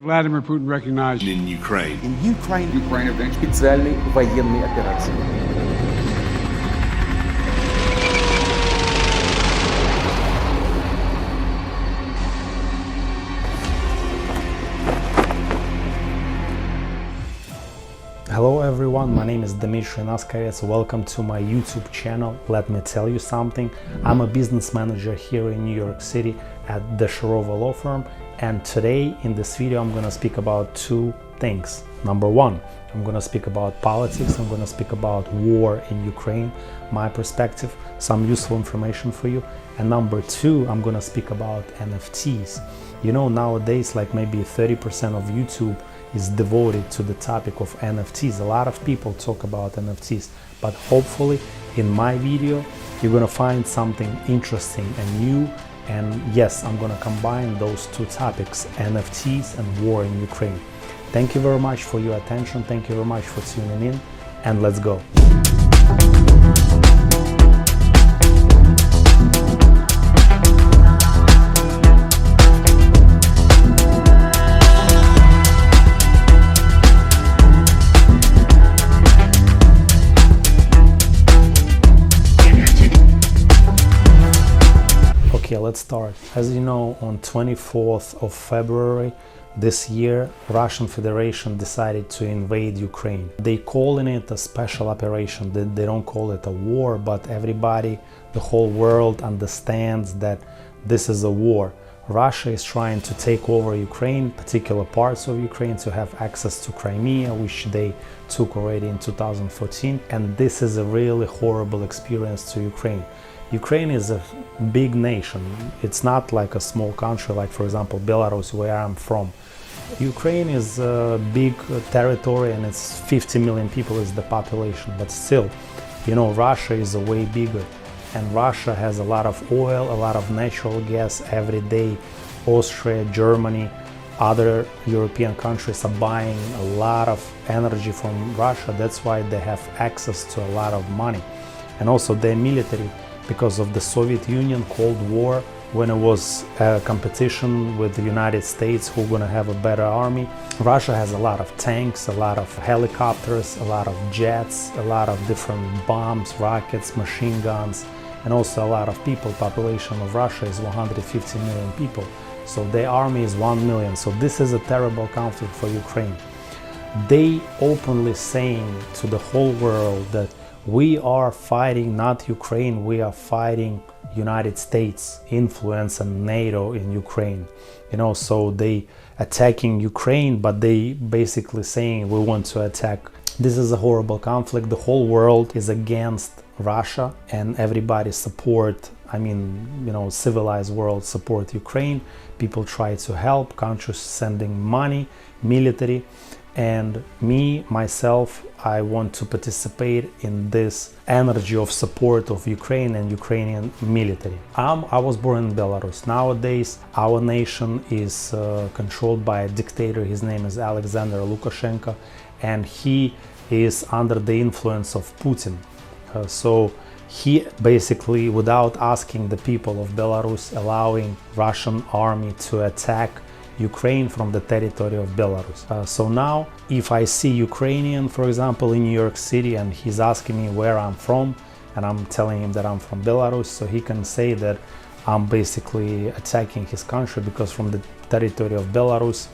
Vladimir Putin recognized in Ukraine. In Ukraine. Ukraine eventually. Специальной военной операции. Hello everyone, my name is Dmitry Naskovets. Welcome to my YouTube channel. Let me tell you something. I'm a business manager here in New York City at the Sharova Law Firm, and today in this video I'm going to speak about two things. Number one, I'm going to speak about politics. I'm going to speak about war in Ukraine, my perspective, some useful information for you. And number two, I'm going to speak about NFTs. You know, nowadays like maybe 30% of YouTube is devoted to the topic of NFTs. A lot of people talk about NFTs, but hopefully in my video you're gonna find something interesting and new. And yes, I'm gonna combine those two topics, NFTs and war in Ukraine. Thank you very much for your attention. Thank you very much for tuning in, and let's go. Okay, let's start. As you know, on 24th of February this year, Russian Federation decided to invade Ukraine. They calling it a special operation. They don't call it a war, but everybody, the whole world understands that this is a war. Russia is trying to take over Ukraine, particular parts of Ukraine, to have access to Crimea, which they took already in 2014. And this is a really horrible experience to Ukraine. Ukraine is a big nation. It's not like a small country like, for example, Belarus, where I'm from. Ukraine is a big territory and it's 50 million people is the population, but still, you know, Russia is a way bigger, and Russia has a lot of oil, a lot of natural gas every day. Austria, Germany, other European countries are buying a lot of energy from Russia. That's why they have access to a lot of money. And also their military, because of the Soviet Union Cold War, when it was a competition with the United States who's gonna have a better army. Russia has a lot of tanks, a lot of helicopters, a lot of jets, a lot of different bombs, rockets, machine guns, and also a lot of people. Population of Russia is 150 million people, so their army is 1 million. So this is a terrible conflict for Ukraine. They openly saying to the whole world that we are fighting not Ukraine, we are fighting United States influence and NATO in Ukraine. You know, so they attacking Ukraine, but they basically saying we want to attack. This is a horrible conflict. The whole world is against Russia and everybody support, I mean, you know, civilized world support Ukraine. People try to help, countries sending money, military. And me, myself, I want to participate in this energy of support of Ukraine and Ukrainian military. I was born in Belarus. Nowadays, our nation is controlled by a dictator. His name is Alexander Lukashenko, and he is under the influence of Putin. So he basically, without asking the people of Belarus, allowing Russian army to attack Ukraine from the territory of Belarus. So now, if I see Ukrainian, for example, in New York City, and he's asking me where I'm from, and I'm telling him that I'm from Belarus, so he can say that I'm basically attacking his country because from the territory of Belarus,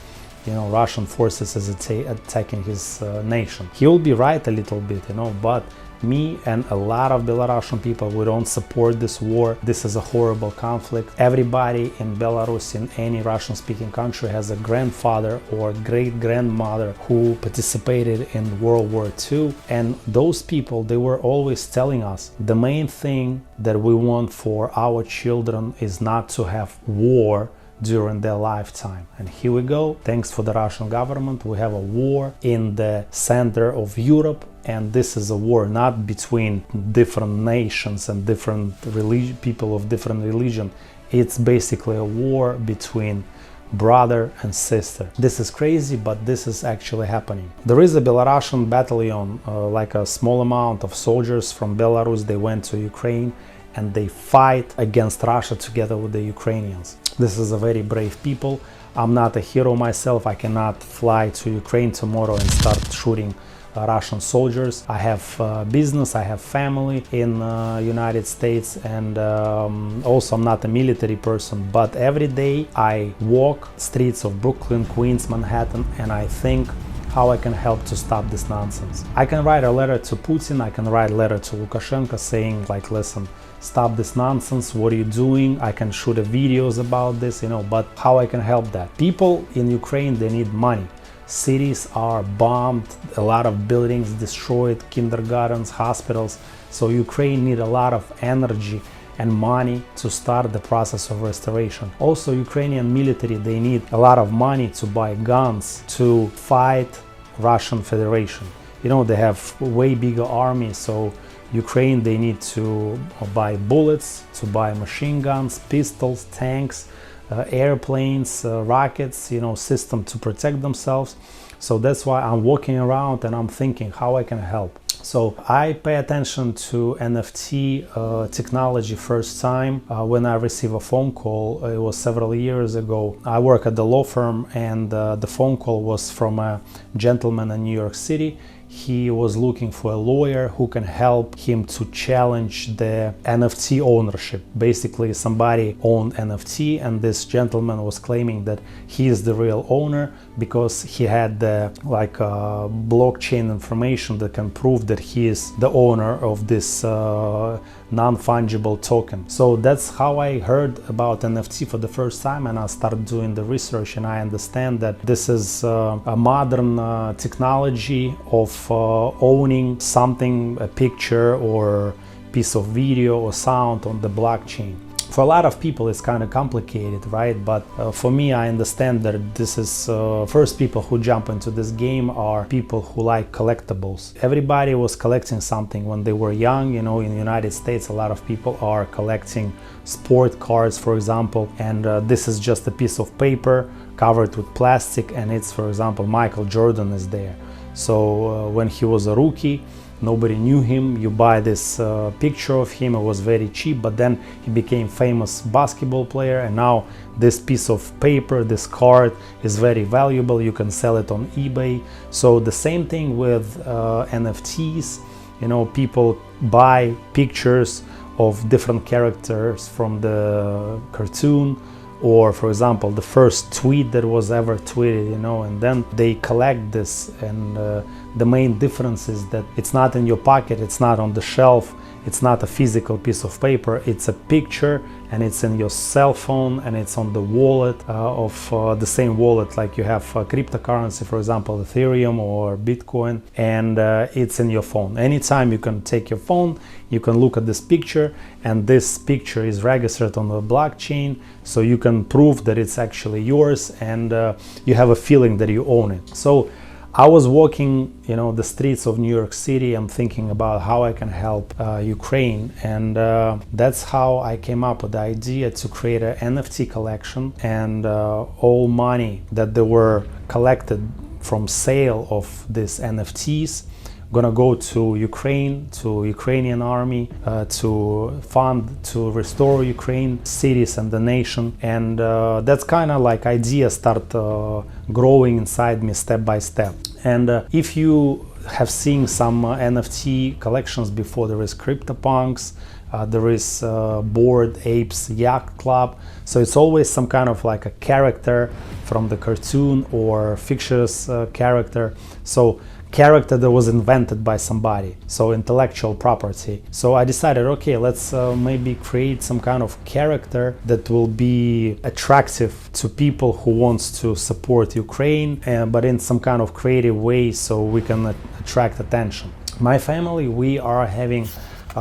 you know, Russian forces is attacking his nation. He will be right a little bit, you know, but me and a lot of Belarusian people, we don't support this war. This is a horrible conflict. Everybody in Belarus, in any Russian-speaking country, has a grandfather or great-grandmother who participated in World War II. And those people, they were always telling us the main thing that we want for our children is not to have war during their lifetime. And here we go. Thanks for the Russian government, we have a war in the center of Europe. And this is a war not between different nations and different people of different religion. It's basically a war between brother and sister. This is crazy, but this is actually happening. There is a Belarusian battalion, like a small amount of soldiers from Belarus. They went to Ukraine and they fight against Russia together with the Ukrainians. This is a very brave people. I'm not a hero myself. I cannot fly to Ukraine tomorrow and start shooting Russian soldiers. I have business, I have family in United States, and also I'm not a military person, but every day I walk streets of Brooklyn, Queens, Manhattan, and I think how I can help to stop this nonsense. I can write a letter to Putin, I can write a letter to Lukashenko saying like, listen, stop this nonsense, what are you doing? I can shoot videos about this, but how I can help that? People in Ukraine, they need money. Cities are bombed, a lot of buildings destroyed, kindergartens, hospitals. So Ukraine need a lot of energy and money to start the process of restoration. Also, Ukrainian military, they need a lot of money to buy guns to fight Russian Federation. They have way bigger army, so Ukraine, they need to buy bullets, to buy machine guns, pistols, tanks, airplanes, rockets, system to protect themselves. So that's why I'm walking around and I'm thinking how I can help. So I pay attention to NFT technology first time when I receive a phone call. It was several years ago. I work at the law firm, and the phone call was from a gentleman in New York City. He was looking for a lawyer who can help him to challenge the NFT ownership. Basically, somebody owned NFT, and this gentleman was claiming that he is the real owner because he had the blockchain information that can prove that he is the owner of this non-fungible token. So that's how I heard about NFT for the first time, and I started doing the research, and I understand that this is a modern technology of owning something, a picture or piece of video or sound on the blockchain. For a lot of people it's kind of complicated, right? But for me, I understand that this is first people who jump into this game are people who like collectibles. Everybody was collecting something when they were young. In the United States, a lot of people are collecting sport cards, for example, and this is just a piece of paper covered with plastic, and it's, for example, Michael Jordan is there. So when he was a rookie, nobody knew him. You buy this picture of him, it was very cheap, but then he became famous basketball player, and now this piece of paper, this card, is very valuable. You can sell it on eBay. So the same thing with NFTs. People buy pictures of different characters from the cartoon, or for example the first tweet that was ever tweeted, and then they collect this, and the main difference is that it's not in your pocket, it's not on the shelf, it's not a physical piece of paper, it's a picture, and it's in your cell phone, and it's on the wallet of the same wallet, like you have cryptocurrency, for example Ethereum or Bitcoin, and it's in your phone. Anytime you can take your phone, you can look at this picture, and this picture is registered on the blockchain, so you can prove that it's actually yours, and you have a feeling that you own it. So I was walking, the streets of New York City. I'm thinking about how I can help Ukraine, and that's how I came up with the idea to create an NFT collection, and all money that they were collected from sale of these NFTs gonna go to Ukraine, to Ukrainian army, to fund to restore Ukraine, cities and the nation. And that's kind of like idea start growing inside me step by step. And if you have seen some NFT collections before, there is CryptoPunks, there is Bored Apes Yacht Club. So it's always some kind of like a character from the cartoon or fictitious character. So character that was invented by somebody, so intellectual property. So I decided, okay, let's maybe create some kind of character that will be attractive to people who wants to support Ukraine, but in some kind of creative way, so we can attract attention. My family, we are having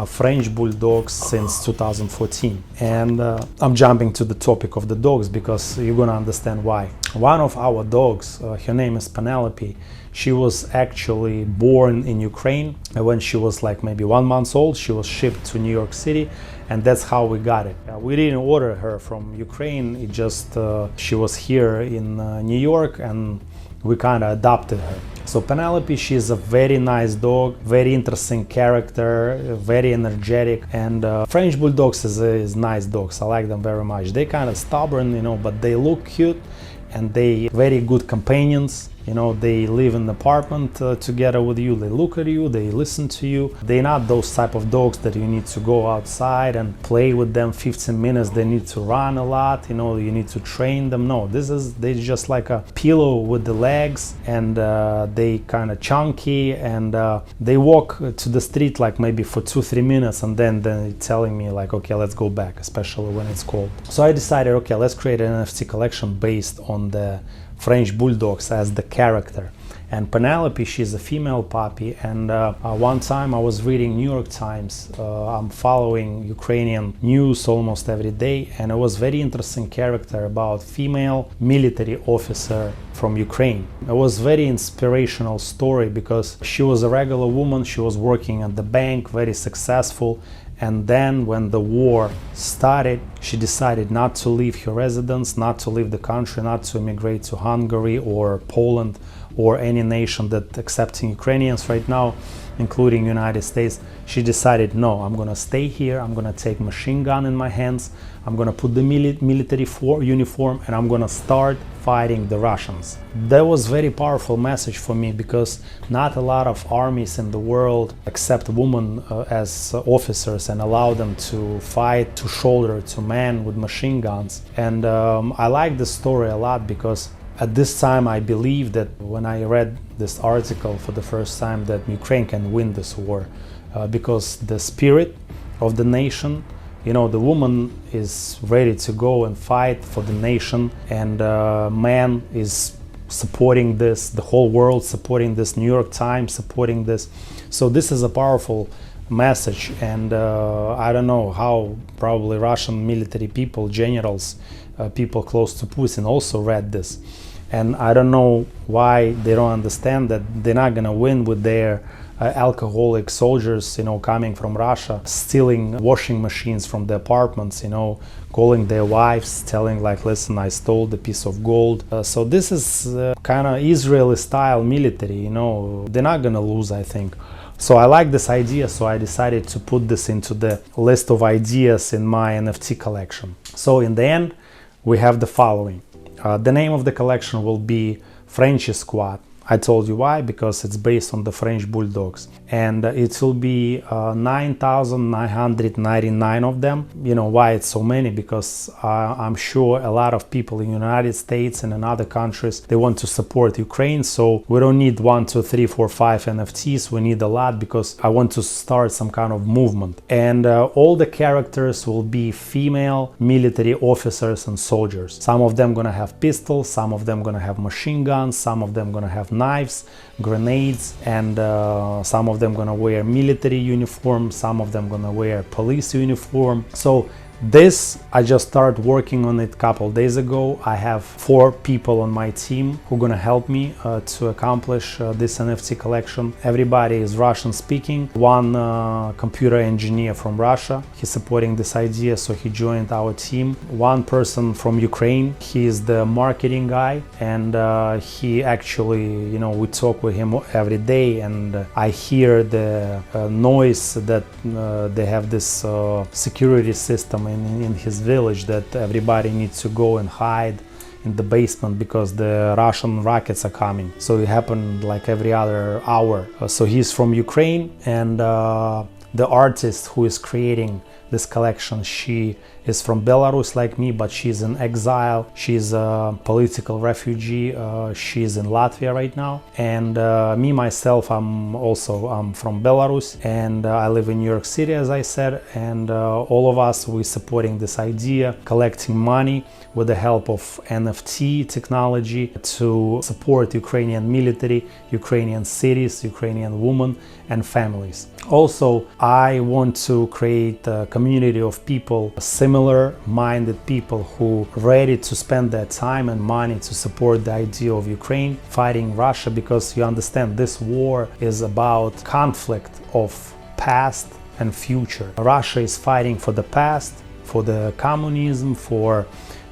French bulldogs since 2014, and I'm jumping to the topic of the dogs because you're gonna understand why. One of our dogs, her name is Penelope. She was actually born in Ukraine, and when she was like maybe 1 month old, she was shipped to New York City, and that's how we got it. We didn't order her from Ukraine, it just she was here in New York, and we kind of adopted her. So Penelope, she's a very nice dog, very interesting character, very energetic, and French bulldogs is nice dogs. I like them very much. They kind of stubborn, but they look cute, and they very good companions. They live in the apartment together with you. They look at you, they listen to you. They're not those type of dogs that you need to go outside and play with them 15 minutes. They need to run a lot, you need to train them. No, they're just like a pillow with the legs, and they kind of chunky, and they walk to the street like maybe for 2-3 minutes, and then they're telling me like, okay, let's go back, especially when it's cold. So I decided, okay, let's create an NFT collection based on the French bulldogs as the character. And Penelope, she's a female puppy, and one time I was reading New York Times. I'm following Ukrainian news almost every day, and it was very interesting character about female military officer from Ukraine. It was very inspirational story because she was a regular woman, she was working at the bank, very successful. And then when the war started, she decided not to leave her residence, not to leave the country, not to immigrate to Hungary or Poland or any nation that accepting Ukrainians right now, including United States. She decided, no, I'm gonna stay here, I'm gonna take machine gun in my hands, I'm gonna put the military uniform, and I'm gonna start fighting the Russians. That was very powerful message for me, because not a lot of armies in the world accept women as officers and allow them to fight to shoulder to man with machine guns. And I like this story a lot, because at this time I believe that when I read this article for the first time, that Ukraine can win this war, because the spirit of the nation, the woman is ready to go and fight for the nation, and man is supporting this, the whole world supporting this, New York Times supporting this. So this is a powerful message, and I don't know how probably Russian military people, generals, people close to Putin also read this. And I don't know why they don't understand that they're not gonna win with their alcoholic soldiers, coming from Russia, stealing washing machines from the apartments, calling their wives, telling like, listen, I stole the piece of gold. So this is kind of Israeli style military, they're not gonna lose, I think. So I like this idea, so I decided to put this into the list of ideas in my NFT collection. So in the end, we have the following. The name of the collection will be Frenchy Squad. I told you why, because it's based on the French bulldogs, and it will be 9,999 of them. Why it's so many? Because I'm sure a lot of people in the United States and in other countries, they want to support Ukraine, so we don't need 1, 2, 3, 4, 5 NFTs. We need a lot, because I want to start some kind of movement. And all the characters will be female military officers and soldiers. Some of them gonna have pistols, some of them gonna have machine guns, some of them gonna have knives, grenades, and some of them gonna wear military uniform, some of them gonna wear police uniform. So this, I just started working on it a couple days ago. I have 4 people on my team who are gonna help me to accomplish this NFT collection. Everybody is Russian speaking. One computer engineer from Russia, he's supporting this idea, so he joined our team. One person from Ukraine, he is the marketing guy, and he actually, we talk with him every day, and I hear the noise that they have this security system in his village, that everybody needs to go and hide in the basement because the Russian rockets are coming. So it happened like every other hour. So he's from Ukraine, and the artist who is creating this collection, she is from Belarus like me, but she's in exile. She's a political refugee. She's in Latvia right now. And me, myself, I'm from Belarus, and I live in New York City, as I said. And all of us, we're supporting this idea, collecting money with the help of NFT technology to support Ukrainian military, Ukrainian cities, Ukrainian women and families. Also, I want to create a community of people, similar-minded people who are ready to spend their time and money to support the idea of Ukraine fighting Russia, because you understand this war is about conflict of past and future. Russia is fighting for the past, for the communism, for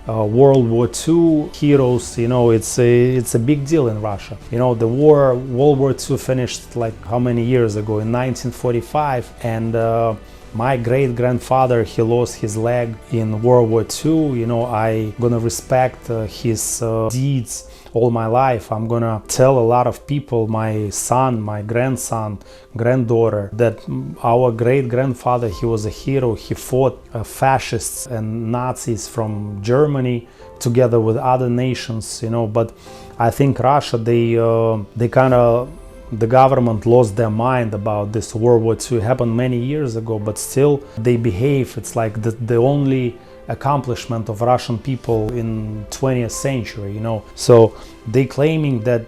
World War II heroes. It's a big deal in Russia. The World War II finished like how many years ago, in 1945, and my great-grandfather, he lost his leg in World War II. You know, I gonna respect his deeds all my life. I'm gonna tell a lot of people, my son, my grandson, granddaughter, that our great-grandfather, he was a hero. He fought fascists and Nazis from Germany together with other nations, you know. But I think Russia, they kind of, the government lost their mind about this World War II. It happened many years ago, but still they behave. It's like the only accomplishment of Russian people in 20th century, you know. So they claiming that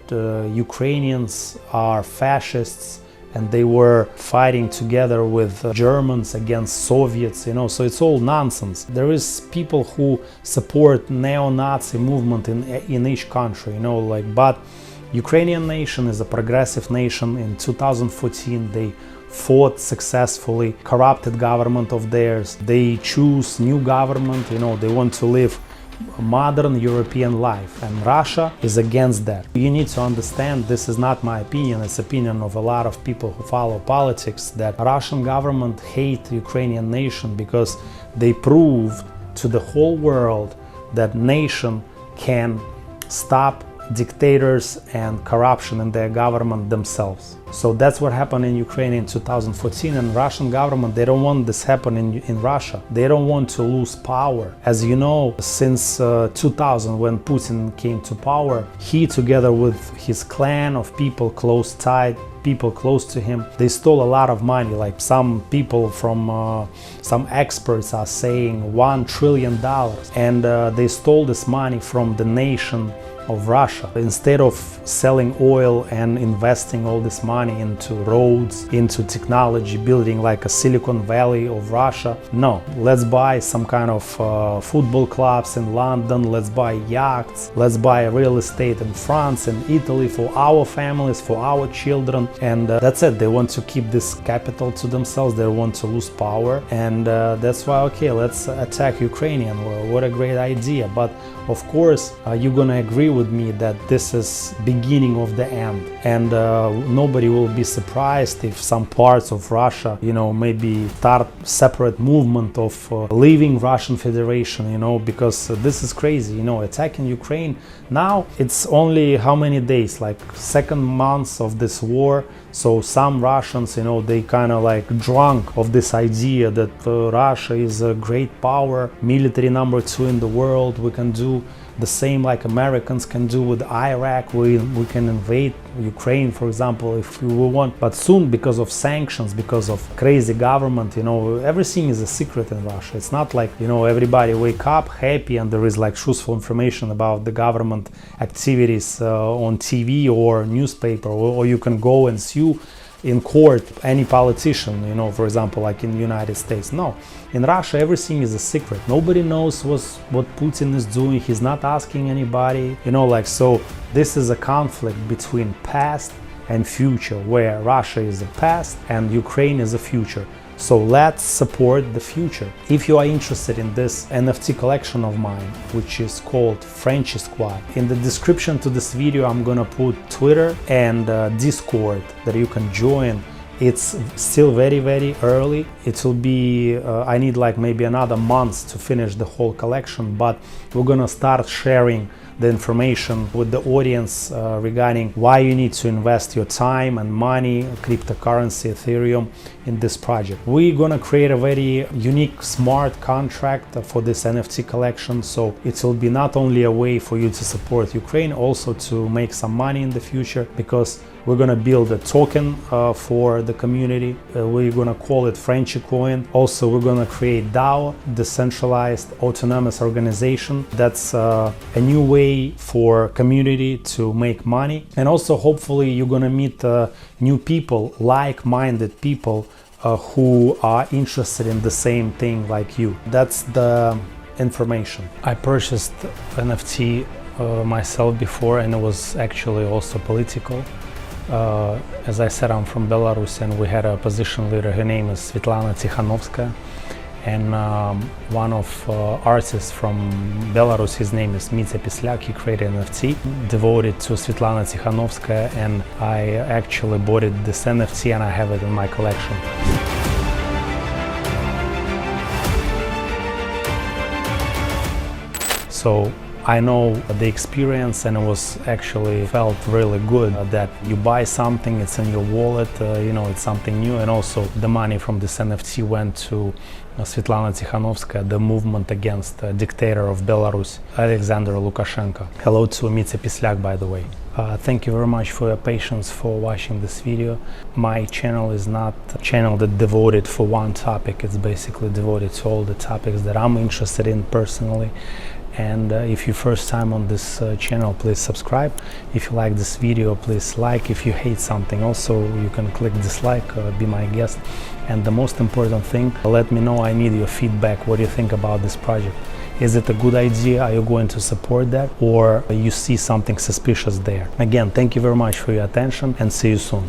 Ukrainians are fascists and they were fighting together with Germans against Soviets, you know. So it's all nonsense. There is people who support neo-Nazi movement in each country, you know, like, but Ukrainian nation is a progressive nation. In 2014 they fought successfully corrupted government of theirs. They choose new government, you know, they want to live a modern European life, and Russia is against that. You need to understand, this is not my opinion, it's opinion of a lot of people who follow politics, that Russian government hate Ukrainian nation because they proved to the whole world that nation can stop dictators and corruption in their government themselves. So that's what happened in Ukraine in 2014, and Russian government, they don't want this happen in Russia. They don't want to lose power. As you know, since 2000, when Putin came to power, he, together with his clan of people tied people close to him, they stole a lot of money. Like some people from some experts are saying $1 trillion, and they stole this money from the nation of Russia. Instead of selling oil and investing all this money into roads, into technology, building like a Silicon Valley of Russia, no, let's buy some kind of football clubs in London, let's buy yachts, let's buy real estate in France and Italy for our families, for our children, and that's it. They want to keep this capital to themselves, they want to lose power, and that's why, okay, let's attack Ukrainian. Well, what a great idea. But of course, you're gonna agree with me that this is beginning of the end, and nobody will be surprised if some parts of Russia, you know, maybe start separate movement of leaving Russian Federation, you know, because this is crazy, you know, attacking Ukraine. Now it's only how many days, like second month of this war. So some Russians, you know, they kind of like drunk of this idea that Russia is a great power, military number 2 in the world. We can do the same like Americans can do with Iraq. We can invade Ukraine, for example, if we want. But soon, because of sanctions, because of crazy government, you know, everything is a secret in Russia. It's not like, you know, everybody wake up happy and there is like truthful information about the government activities on TV or newspaper, or you can go and sue in court any politician, you know, for example, like in the United States. No, in Russia everything is a secret. Nobody knows what Putin is doing. He's not asking anybody, you know, like, so this is a conflict between past and future, where Russia is the past and Ukraine is the future. So let's support the future. If you are interested in this NFT collection of mine, which is called Frenchy Squad, in the description to this video I'm gonna put Twitter and Discord that you can join. It's still very early. It will be, I need like maybe another month to finish the whole collection, but we're gonna start sharing the information with the audience regarding why you need to invest your time and money, cryptocurrency, Ethereum, in this project. We're gonna create a very unique smart contract for this NFT collection, so it will be not only a way for you to support Ukraine, also to make some money in the future, because we're gonna build a token for the community. We're gonna call it Frenchy Coin. Also, we're gonna create DAO, decentralized autonomous organization. That's a new way for community to make money. And also, hopefully, you're gonna meet new people, like-minded people who are interested in the same thing like you. That's the information. I purchased NFT myself before, and it was actually also political. As I said, I'm from Belarus, and we had a opposition leader. Her name is Svetlana Tikhanovskaya, and one of artists from Belarus, his name is Mitya Pislyak, he created an NFT devoted to Svetlana Tikhanovskaya, and I actually bought this NFT and I have it in my collection. So I know the experience, and it was actually felt really good that you buy something, it's in your wallet, it's something new, and also the money from this NFT went to Svetlana Tikhanovskaya, the movement against the dictator of Belarus, Alexander Lukashenko. Hello to Mitya Pisliak, by the way. Thank you very much for your patience for watching this video. My channel is not a channel that devoted for one topic. It's basically devoted to all the topics that I'm interested in personally. And if you're first time on this channel, please subscribe. If you like this video, please like. If you hate something, also you can click dislike, be my guest. And the most important thing, let me know. I need your feedback. What do you think about this project? Is it a good idea? Are you going to support that? Or you see something suspicious there? Again, thank you very much for your attention, and see you soon.